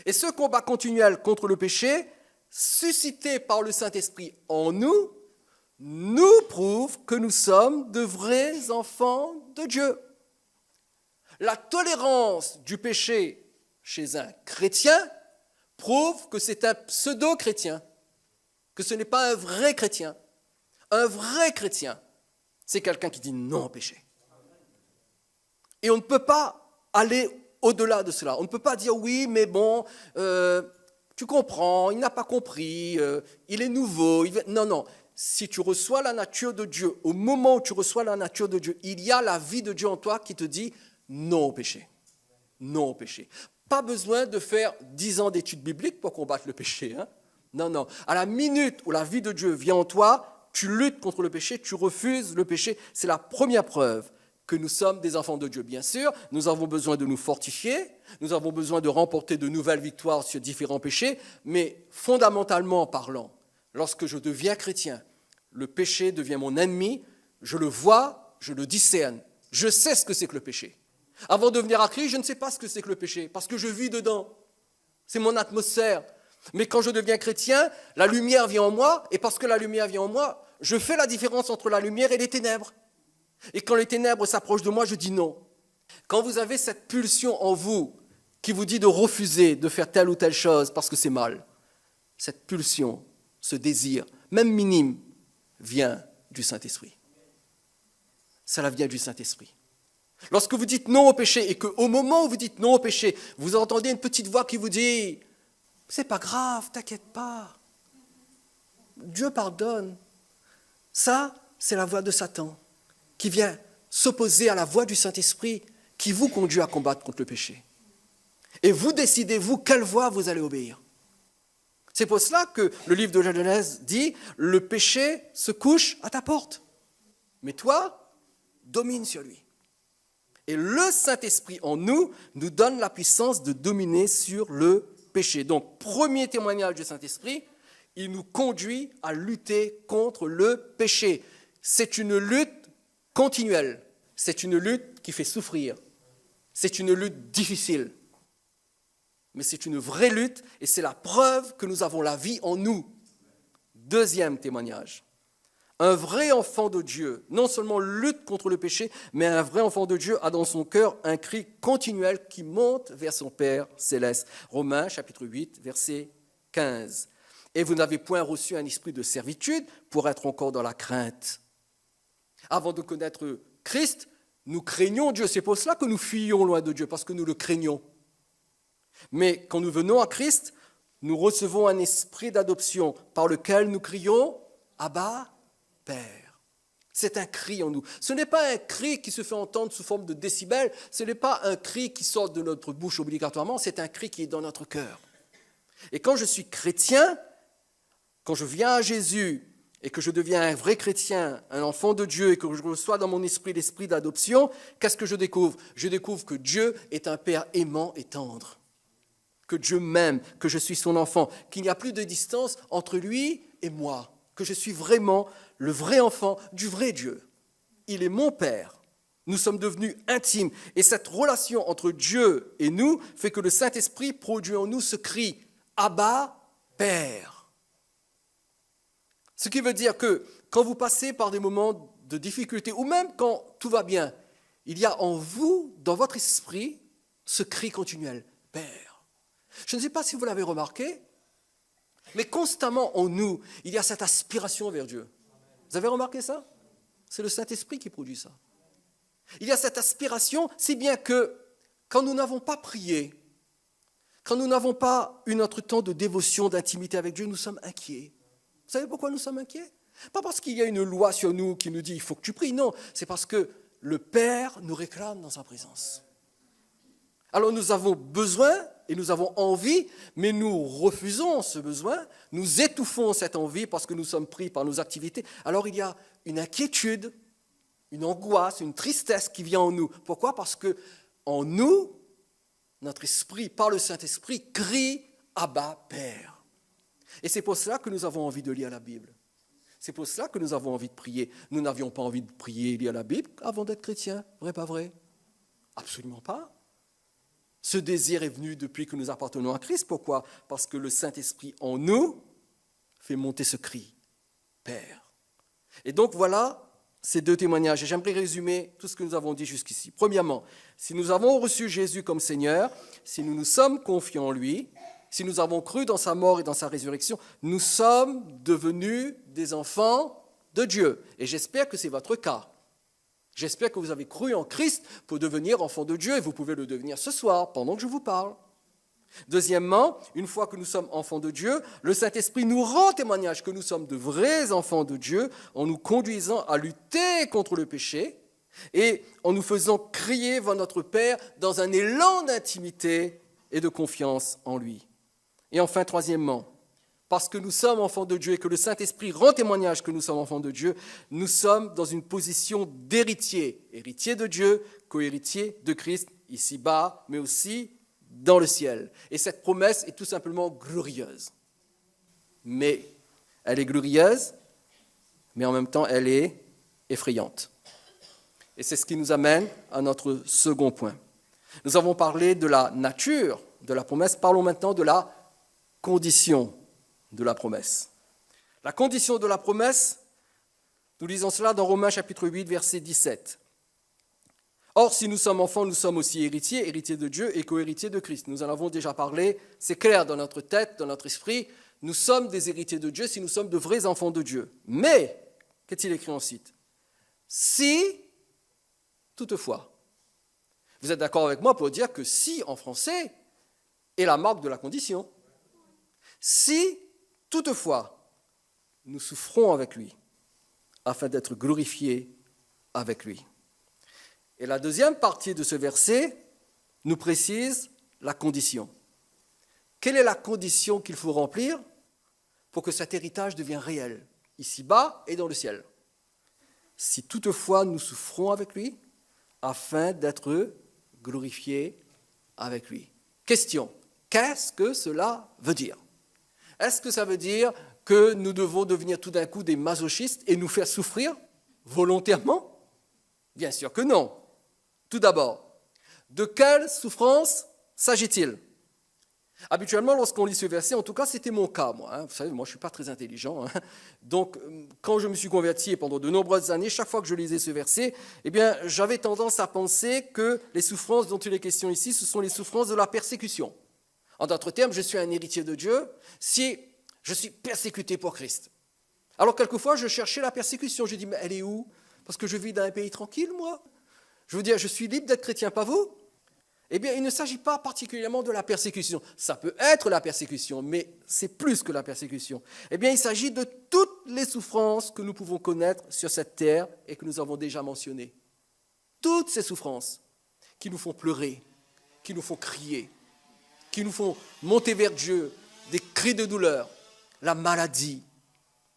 Et ce combat continuel contre le péché, suscité par le Saint-Esprit en nous, nous prouve que nous sommes de vrais enfants de Dieu. La tolérance du péché chez un chrétien prouve que c'est un pseudo-chrétien, que ce n'est pas un vrai chrétien. Un vrai chrétien, c'est quelqu'un qui dit non au péché. Et on ne peut pas aller au-delà de cela. On ne peut pas dire oui, mais bon, tu comprends, il n'a pas compris, il est nouveau. Non. Si tu reçois la nature de Dieu, au moment où tu reçois la nature de Dieu, il y a la vie de Dieu en toi qui te dit non au péché. Non au péché. Pas besoin de faire 10 ans d'études bibliques pour combattre le péché. Hein? Non. À la minute où la vie de Dieu vient en toi, tu luttes contre le péché, tu refuses le péché. C'est la première preuve que nous sommes des enfants de Dieu. Bien sûr, nous avons besoin de nous fortifier, nous avons besoin de remporter de nouvelles victoires sur différents péchés, mais fondamentalement parlant, lorsque je deviens chrétien, le péché devient mon ennemi, je le vois, je le discerne, je sais ce que c'est que le péché. Avant de venir à Christ, je ne sais pas ce que c'est que le péché, parce que je vis dedans. C'est mon atmosphère. Mais quand je deviens chrétien, la lumière vient en moi, et parce que la lumière vient en moi, je fais la différence entre la lumière et les ténèbres. Et quand les ténèbres s'approchent de moi, je dis non. Quand vous avez cette pulsion en vous qui vous dit de refuser de faire telle ou telle chose parce que c'est mal, cette pulsion, ce désir, même minime, vient du Saint-Esprit. Cela vient du Saint-Esprit. Lorsque vous dites non au péché et qu'au moment où vous dites non au péché, vous entendez une petite voix qui vous dit « c'est pas grave, t'inquiète pas, Dieu pardonne », ça, c'est la voix de Satan qui vient s'opposer à la voix du Saint-Esprit qui vous conduit à combattre contre le péché. Et vous décidez, vous, quelle voix vous allez obéir. C'est pour cela que le livre de la Genèse dit « le péché se couche à ta porte, mais toi, domine sur lui ». Et le Saint-Esprit en nous nous donne la puissance de dominer sur le péché. Donc, premier témoignage du Saint-Esprit, il nous conduit à lutter contre le péché. C'est une lutte continuelle, c'est une lutte qui fait souffrir, c'est une lutte difficile. Mais c'est une vraie lutte et c'est la preuve que nous avons la vie en nous. Deuxième témoignage. Un vrai enfant de Dieu, non seulement lutte contre le péché, mais un vrai enfant de Dieu a dans son cœur un cri continuel qui monte vers son Père céleste. Romains chapitre 8, verset 15. Et vous n'avez point reçu un esprit de servitude pour être encore dans la crainte. Avant de connaître Christ, nous craignons Dieu. C'est pour cela que nous fuyons loin de Dieu, parce que nous le craignons. Mais quand nous venons à Christ, nous recevons un esprit d'adoption par lequel nous crions « Abba, Père ». C'est un cri en nous. Ce n'est pas un cri qui se fait entendre sous forme de décibels, ce n'est pas un cri qui sort de notre bouche obligatoirement, c'est un cri qui est dans notre cœur. Et quand je suis chrétien, quand je viens à Jésus et que je deviens un vrai chrétien, un enfant de Dieu et que je reçois dans mon esprit l'esprit d'adoption, qu'est-ce que je découvre? Je découvre que Dieu est un Père aimant et tendre, que Dieu m'aime, que je suis son enfant, qu'il n'y a plus de distance entre lui et moi, que je suis vraiment le vrai enfant du vrai Dieu. Il est mon Père Nous sommes devenus intimes. Et cette relation entre Dieu et nous fait que le Saint-Esprit produit en nous ce cri « Abba, Père ». Ce qui veut dire que quand vous passez par des moments de difficulté, ou même quand tout va bien, il y a en vous, dans votre esprit, ce cri continuel « Père ». Je ne sais pas si vous l'avez remarqué, mais constamment en nous, il y a cette aspiration vers Dieu. Vous avez remarqué ça? C'est le Saint-Esprit qui produit ça. Il y a cette aspiration, si bien que quand nous n'avons pas prié, quand nous n'avons pas eu notre temps de dévotion, d'intimité avec Dieu, nous sommes inquiets. Vous savez pourquoi nous sommes inquiets? Pas parce qu'il y a une loi sur nous qui nous dit « il faut que tu pries », non, c'est parce que le Père nous réclame dans sa présence. Alors nous avons besoin et nous avons envie, mais nous refusons ce besoin, nous étouffons cette envie parce que nous sommes pris par nos activités. Alors il y a une inquiétude, une angoisse, une tristesse qui vient en nous. Pourquoi? Parce que en nous, notre esprit, par le Saint-Esprit, crie « Abba, Père ». Et c'est pour cela que nous avons envie de lire la Bible. C'est pour cela que nous avons envie de prier. Nous n'avions pas envie de prier et lire la Bible avant d'être chrétiens. Vrai, pas vrai? Absolument pas. Ce désir est venu depuis que nous appartenons à Christ. Pourquoi? Parce que le Saint-Esprit en nous fait monter ce cri « Père ». Et donc voilà ces deux témoignages. Et j'aimerais résumer tout ce que nous avons dit jusqu'ici. Premièrement, si nous avons reçu Jésus comme Seigneur, si nous nous sommes confiés en lui, si nous avons cru dans sa mort et dans sa résurrection, nous sommes devenus des enfants de Dieu. Et j'espère que c'est votre cas. J'espère que vous avez cru en Christ pour devenir enfant de Dieu et vous pouvez le devenir ce soir pendant que je vous parle. Deuxièmement, une fois que nous sommes enfants de Dieu, le Saint-Esprit nous rend témoignage que nous sommes de vrais enfants de Dieu en nous conduisant à lutter contre le péché et en nous faisant crier vers notre Père dans un élan d'intimité et de confiance en lui. Et enfin, troisièmement, parce que nous sommes enfants de Dieu et que le Saint-Esprit rend témoignage que nous sommes enfants de Dieu, nous sommes dans une position d'héritier, héritier de Dieu, co-héritier de Christ, ici-bas, mais aussi dans le ciel. Et cette promesse est tout simplement glorieuse. Mais elle est glorieuse, mais en même temps, elle est effrayante. Et c'est ce qui nous amène à notre second point. Nous avons parlé de la nature de la promesse, parlons maintenant de la condition de la promesse. La condition de la promesse, nous lisons cela dans Romains chapitre 8, verset 17. Or, si nous sommes enfants, nous sommes aussi héritiers, héritiers de Dieu et co-héritiers de Christ. Nous en avons déjà parlé, c'est clair dans notre tête, dans notre esprit, nous sommes des héritiers de Dieu si nous sommes de vrais enfants de Dieu. Mais, qu'est-il écrit ensuite? Si, toutefois, vous êtes d'accord avec moi pour dire que si, en français, est la marque de la condition. Si, toutefois, nous souffrons avec lui, afin d'être glorifiés avec lui. Et la deuxième partie de ce verset nous précise la condition. Quelle est la condition qu'il faut remplir pour que cet héritage devienne réel, ici-bas et dans le ciel? Si toutefois nous souffrons avec lui, afin d'être glorifiés avec lui. Question, qu'est-ce que cela veut dire? Est-ce que ça veut dire que nous devons devenir tout d'un coup des masochistes et nous faire souffrir volontairement? Bien sûr que non. Tout d'abord, de quelle souffrance s'agit-il? Habituellement, lorsqu'on lit ce verset, en tout cas, c'était mon cas, moi. Vous savez, moi, je ne suis pas très intelligent. Donc, quand je me suis converti et pendant de nombreuses années, chaque fois que je lisais ce verset, eh bien, j'avais tendance à penser que les souffrances dont il est question ici, ce sont les souffrances de la persécution. En d'autres termes, je suis un héritier de Dieu si je suis persécuté pour Christ. Alors, quelquefois, je cherchais la persécution. Je dis, mais elle est où? Parce que je vis dans un pays tranquille, moi. Je veux dire, je suis libre d'être chrétien, pas vous? Eh bien, il ne s'agit pas particulièrement de la persécution. Ça peut être la persécution, mais c'est plus que la persécution. Eh bien, il s'agit de toutes les souffrances que nous pouvons connaître sur cette terre et que nous avons déjà mentionnées. Toutes ces souffrances qui nous font pleurer, qui nous font crier, qui nous font monter vers Dieu, des cris de douleur, la maladie,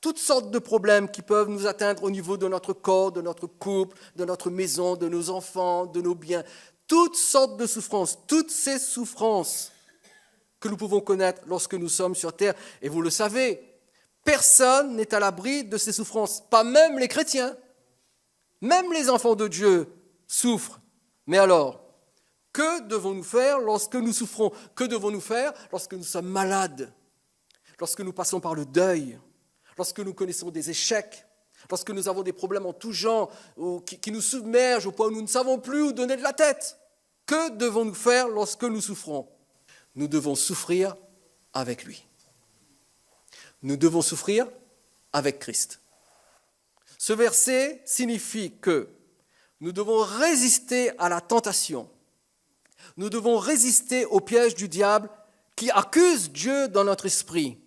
toutes sortes de problèmes qui peuvent nous atteindre au niveau de notre corps, de notre couple, de notre maison, de nos enfants, de nos biens. Toutes sortes de souffrances, toutes ces souffrances que nous pouvons connaître lorsque nous sommes sur terre. Et vous le savez, personne n'est à l'abri de ces souffrances, pas même les chrétiens. Même les enfants de Dieu souffre. Mais alors, que devons-nous faire lorsque nous souffrons? Que devons-nous faire lorsque nous sommes malades? Lorsque nous passons par le deuil? Lorsque nous connaissons des échecs? Lorsque nous avons des problèmes en tout genre qui nous submergent au point où nous ne savons plus où donner de la tête? Que devons-nous faire lorsque nous souffrons? Nous devons souffrir avec lui. Nous devons souffrir avec Christ. Ce verset signifie que nous devons résister à la tentation. Nous devons résister au piège du diable qui accuse Dieu dans notre esprit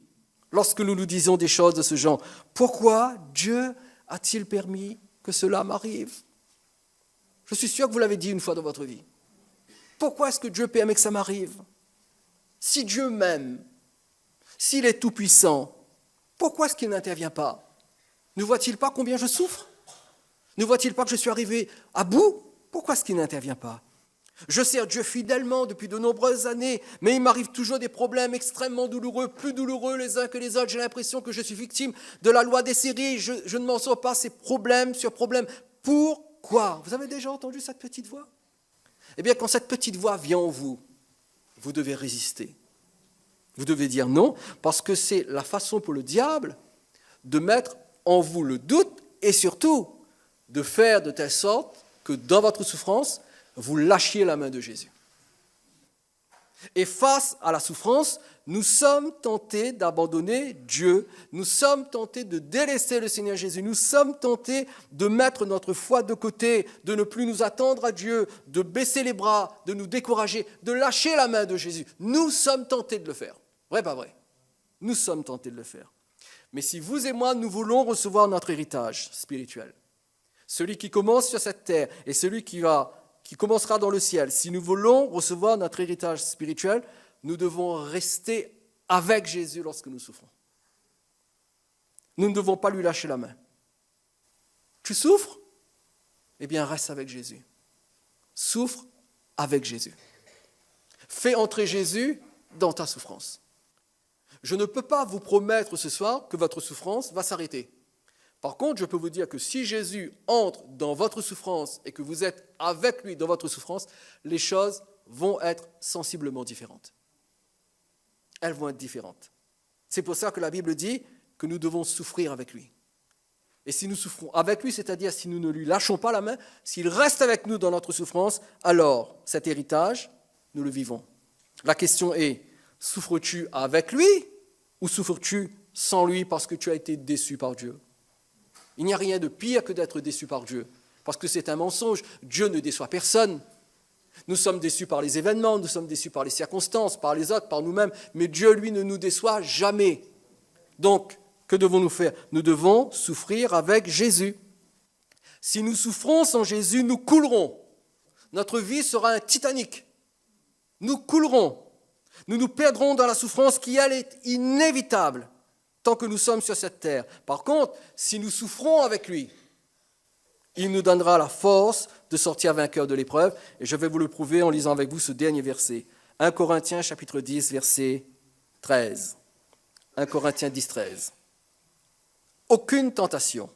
lorsque nous nous disons des choses de ce genre. Pourquoi Dieu a-t-il permis que cela m'arrive? Je suis sûr que vous l'avez dit une fois dans votre vie. Pourquoi est-ce que Dieu permet que ça m'arrive? Si Dieu m'aime, s'il est tout-puissant, pourquoi est-ce qu'il n'intervient pas? Ne voit-il pas combien je souffre? Ne voit-il pas que je suis arrivé à bout? Pourquoi est-ce qu'il n'intervient pas? Je sers Dieu fidèlement depuis de nombreuses années, mais il m'arrive toujours des problèmes extrêmement douloureux, plus douloureux les uns que les autres. J'ai l'impression que je suis victime de la loi des séries. Je ne m'en sors pas, c'est problème sur problème. Pourquoi? Vous avez déjà entendu cette petite voix? Eh bien, quand cette petite voix vient en vous, vous devez résister. Vous devez dire non, parce que c'est la façon pour le diable de mettre en vous le doute et surtout de faire de telle sorte que dans votre souffrance, vous lâchiez la main de Jésus. Et face à la souffrance, nous sommes tentés d'abandonner Dieu, nous sommes tentés de délaisser le Seigneur Jésus, nous sommes tentés de mettre notre foi de côté, de ne plus nous attendre à Dieu, de baisser les bras, de nous décourager, de lâcher la main de Jésus. Nous sommes tentés de le faire. Vrai, pas vrai? Nous sommes tentés de le faire. Mais si vous et moi, nous voulons recevoir notre héritage spirituel, celui qui commence sur cette terre et celui qui commencera dans le ciel, si nous voulons recevoir notre héritage spirituel, nous devons rester avec Jésus lorsque nous souffrons. Nous ne devons pas lui lâcher la main. Tu souffres? Eh bien, reste avec Jésus. Souffre avec Jésus. Fais entrer Jésus dans ta souffrance. Je ne peux pas vous promettre ce soir que votre souffrance va s'arrêter. Par contre, je peux vous dire que si Jésus entre dans votre souffrance et que vous êtes avec lui dans votre souffrance, les choses vont être sensiblement différentes. Elles vont être différentes. C'est pour ça que la Bible dit que nous devons souffrir avec lui. Et si nous souffrons avec lui, c'est-à-dire si nous ne lui lâchons pas la main, s'il reste avec nous dans notre souffrance, alors cet héritage, nous le vivons. La question est, souffres-tu avec lui ou souffres-tu sans lui parce que tu as été déçu par Dieu? Il n'y a rien de pire que d'être déçu par Dieu, parce que c'est un mensonge. Dieu ne déçoit personne. Nous sommes déçus par les événements, nous sommes déçus par les circonstances, par les autres, par nous-mêmes, mais Dieu, lui, ne nous déçoit jamais. Donc, que devons-nous faire? Nous devons souffrir avec Jésus. Si nous souffrons sans Jésus, nous coulerons. Notre vie sera un Titanic. Nous coulerons. Nous nous perdrons dans la souffrance qui, elle, est inévitable tant que nous sommes sur cette terre. Par contre, si nous souffrons avec lui, il nous donnera la force de sortir vainqueur de l'épreuve. Et je vais vous le prouver en lisant avec vous ce dernier verset. 1 Corinthiens chapitre 10, verset 13. 1 Corinthiens 10, 13. Aucune tentation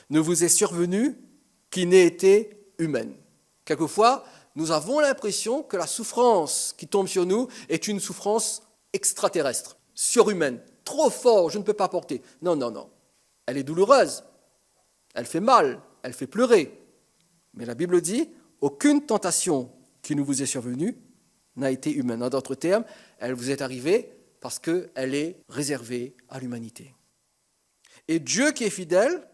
ne vous est survenue qui n'ait été humaine. Quelquefois, nous avons l'impression que la souffrance qui tombe sur nous est une souffrance extraterrestre, surhumaine, trop forte, je ne peux pas porter. Non, non, non. Elle est douloureuse, elle fait mal, elle fait pleurer. Mais la Bible dit, aucune tentation qui nous vous est survenue n'a été humaine. En d'autres termes, elle vous est arrivée parce qu'elle est réservée à l'humanité. Et Dieu qui est fidèle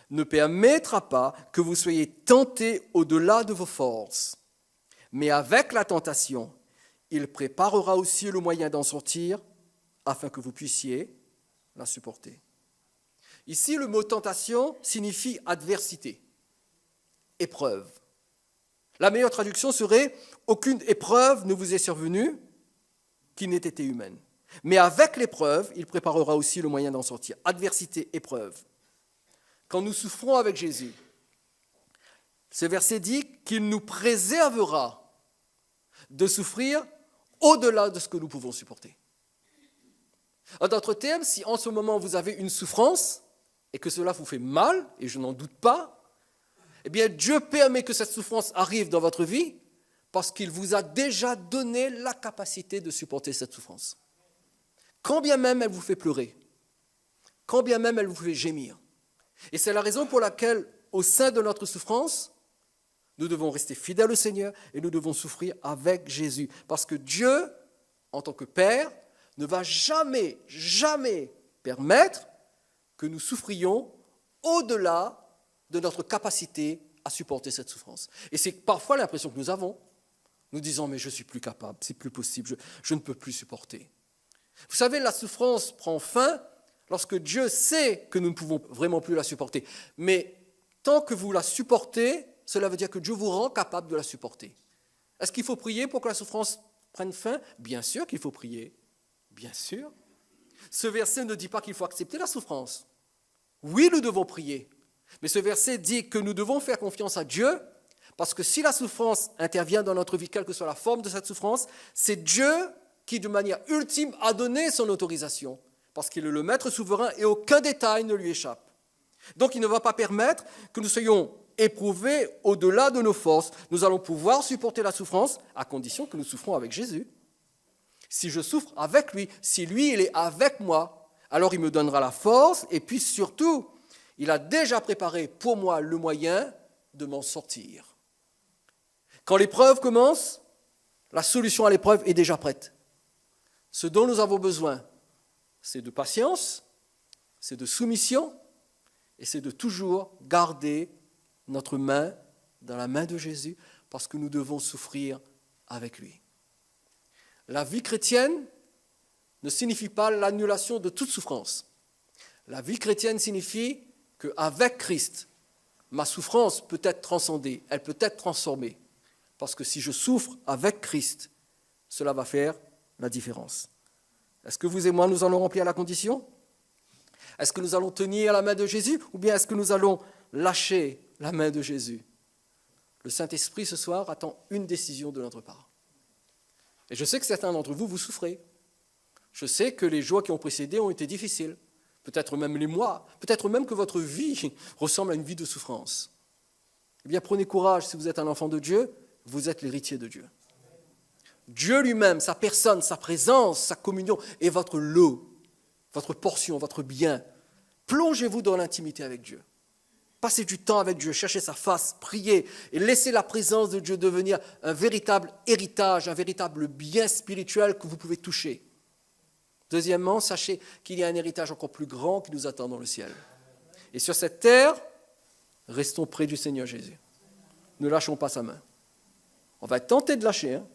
ne permettra pas que vous soyez tentés au-delà de vos forces. Mais avec la tentation, il préparera aussi le moyen d'en sortir afin que vous puissiez la supporter. Ici, le mot tentation signifie adversité, épreuve. La meilleure traduction serait « aucune épreuve ne vous est survenue qui n'ait été humaine ». Mais avec l'épreuve, il préparera aussi le moyen d'en sortir. Adversité, épreuve. Quand nous souffrons avec Jésus, ce verset dit qu'il nous préservera de souffrir au-delà de ce que nous pouvons supporter. En d'autres termes, si en ce moment vous avez une souffrance et que cela vous fait mal, et je n'en doute pas, eh bien Dieu permet que cette souffrance arrive dans votre vie parce qu'il vous a déjà donné la capacité de supporter cette souffrance. Quand bien même elle vous fait pleurer, quand bien même elle vous fait gémir. Et c'est la raison pour laquelle, au sein de notre souffrance, nous devons rester fidèles au Seigneur et nous devons souffrir avec Jésus. Parce que Dieu, en tant que Père, ne va jamais, jamais permettre que nous souffrions au-delà de notre capacité à supporter cette souffrance. Et c'est parfois l'impression que nous avons. Nous disons, mais je ne suis plus capable, c'est plus possible, je ne peux plus supporter. Vous savez, la souffrance prend fin lorsque Dieu sait que nous ne pouvons vraiment plus la supporter. Mais tant que vous la supportez, cela veut dire que Dieu vous rend capable de la supporter. Est-ce qu'il faut prier pour que la souffrance prenne fin? Bien sûr qu'il faut prier. Bien sûr. Ce verset ne dit pas qu'il faut accepter la souffrance. Oui, nous devons prier. Mais ce verset dit que nous devons faire confiance à Dieu, parce que si la souffrance intervient dans notre vie, quelle que soit la forme de cette souffrance, c'est Dieu qui, de manière ultime, a donné son autorisation, parce qu'il est le maître souverain et aucun détail ne lui échappe. Donc il ne va pas permettre que nous soyons éprouvés au-delà de nos forces. Nous allons pouvoir supporter la souffrance à condition que nous souffrons avec Jésus. Si je souffre avec lui, si lui, il est avec moi, alors il me donnera la force et puis surtout, il a déjà préparé pour moi le moyen de m'en sortir. Quand l'épreuve commence, la solution à l'épreuve est déjà prête. Ce dont nous avons besoin, c'est de patience, c'est de soumission et c'est de toujours garder notre main dans la main de Jésus parce que nous devons souffrir avec lui. La vie chrétienne ne signifie pas l'annulation de toute souffrance. La vie chrétienne signifie qu'avec Christ, ma souffrance peut être transcendée, elle peut être transformée. Parce que si je souffre avec Christ, cela va faire la différence. Est-ce que vous et moi, nous allons remplir la condition? Est-ce que nous allons tenir la main de Jésus ou bien est-ce que nous allons lâcher la main de Jésus? Le Saint-Esprit, ce soir, attend une décision de notre part. Et je sais que certains d'entre vous, vous souffrez. Je sais que les jours qui ont précédé ont été difficiles. Peut-être même les mois. Peut-être même que votre vie ressemble à une vie de souffrance. Eh bien, prenez courage si vous êtes un enfant de Dieu. Vous êtes l'héritier de Dieu. Dieu lui-même, sa personne, sa présence, sa communion est votre lot, votre portion, votre bien. Plongez-vous dans l'intimité avec Dieu. Passez du temps avec Dieu, cherchez sa face, priez et laissez la présence de Dieu devenir un véritable héritage, un véritable bien spirituel que vous pouvez toucher. Deuxièmement, sachez qu'il y a un héritage encore plus grand qui nous attend dans le ciel. Et sur cette terre, restons près du Seigneur Jésus. Ne lâchons pas sa main. On va être tenté de lâcher, hein.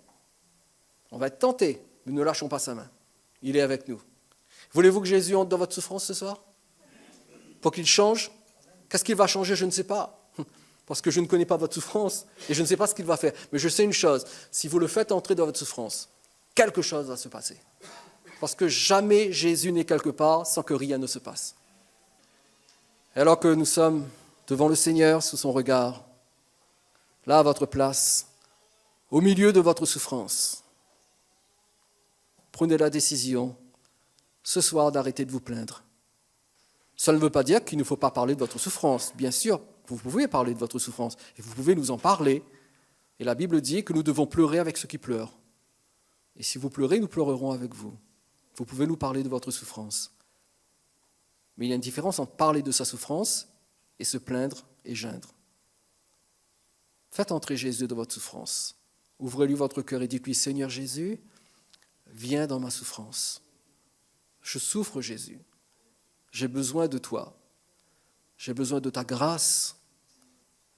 On va être tenté, mais ne lâchons pas sa main. Il est avec nous. Voulez-vous que Jésus entre dans votre souffrance ce soir? Pour qu'il change? Qu'est-ce qu'il va changer? Je ne sais pas. Parce que je ne connais pas votre souffrance et je ne sais pas ce qu'il va faire. Mais je sais une chose, si vous le faites entrer dans votre souffrance, quelque chose va se passer. Parce que jamais Jésus n'est quelque part sans que rien ne se passe. Et alors que nous sommes devant le Seigneur sous son regard, là à votre place, au milieu de votre souffrance, prenez la décision ce soir d'arrêter de vous plaindre. Ça ne veut pas dire qu'il ne faut pas parler de votre souffrance. Bien sûr, vous pouvez parler de votre souffrance et vous pouvez nous en parler. Et la Bible dit que nous devons pleurer avec ceux qui pleurent. Et si vous pleurez, nous pleurerons avec vous. Vous pouvez nous parler de votre souffrance. Mais il y a une différence entre parler de sa souffrance et se plaindre et geindre. Faites entrer Jésus dans votre souffrance. Ouvrez-lui votre cœur et dites-lui, Seigneur Jésus, viens dans ma souffrance. Je souffre, Jésus. J'ai besoin de toi. J'ai besoin de ta grâce.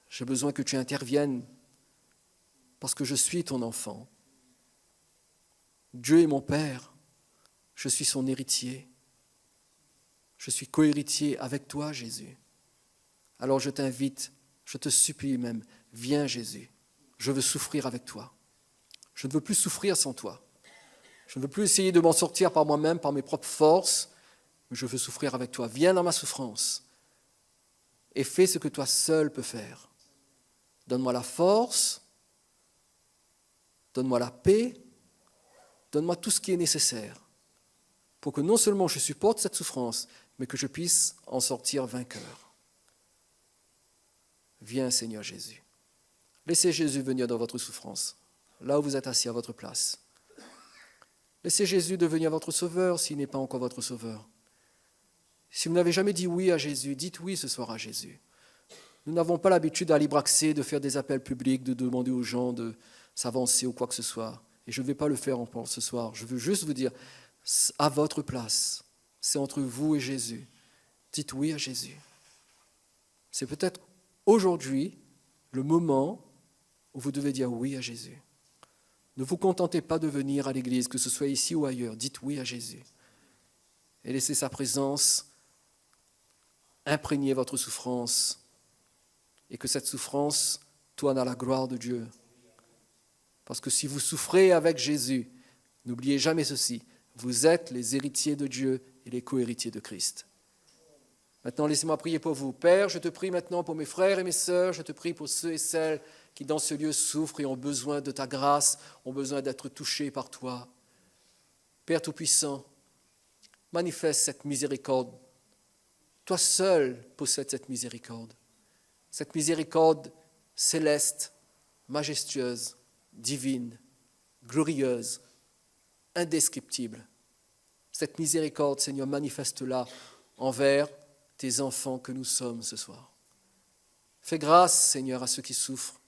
J'ai besoin que tu interviennes parce que je suis ton enfant. Dieu est mon Père. Je suis son héritier. Je suis co-héritier avec toi, Jésus. Alors je t'invite, je te supplie même, viens Jésus. Je veux souffrir avec toi. Je ne veux plus souffrir sans toi. Je ne veux plus essayer de m'en sortir par moi-même, par mes propres forces, mais je veux souffrir avec toi. Viens dans ma souffrance et fais ce que toi seul peux faire. Donne-moi la force, donne-moi la paix, donne-moi tout ce qui est nécessaire pour que non seulement je supporte cette souffrance, mais que je puisse en sortir vainqueur. Viens, Seigneur Jésus. Laissez Jésus venir dans votre souffrance, là où vous êtes assis à votre place. Laissez Jésus devenir votre sauveur s'il n'est pas encore votre sauveur. Si vous n'avez jamais dit oui à Jésus, dites oui ce soir à Jésus. Nous n'avons pas l'habitude à Libre-Accès de faire des appels publics, de demander aux gens de s'avancer ou quoi que ce soit. Et je ne vais pas le faire encore ce soir. Je veux juste vous dire, à votre place, c'est entre vous et Jésus. Dites oui à Jésus. C'est peut-être aujourd'hui le moment où vous devez dire oui à Jésus. Ne vous contentez pas de venir à l'église, que ce soit ici ou ailleurs. Dites oui à Jésus. Et laissez sa présence imprégner votre souffrance et que cette souffrance tourne à la gloire de Dieu. Parce que si vous souffrez avec Jésus, n'oubliez jamais ceci, vous êtes les héritiers de Dieu et les co-héritiers de Christ. Maintenant, laissez-moi prier pour vous. Père, je te prie maintenant pour mes frères et mes sœurs, je te prie pour ceux et celles qui dans ce lieu souffrent et ont besoin de ta grâce, ont besoin d'être touchés par toi. Père Tout-Puissant, manifeste cette miséricorde. Toi seul possèdes cette miséricorde céleste, majestueuse, divine, glorieuse, indescriptible. Cette miséricorde, Seigneur, manifeste-la envers tes enfants que nous sommes ce soir. Fais grâce, Seigneur, à ceux qui souffrent.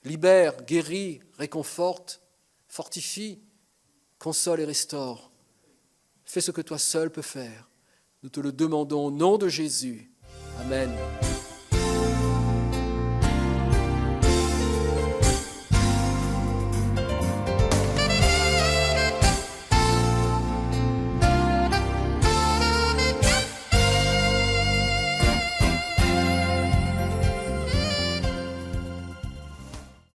Libère, guéris, réconforte, fortifie, console et restaure. Fais ce que toi seul peux faire. Nous te le demandons au nom de Jésus. Amen.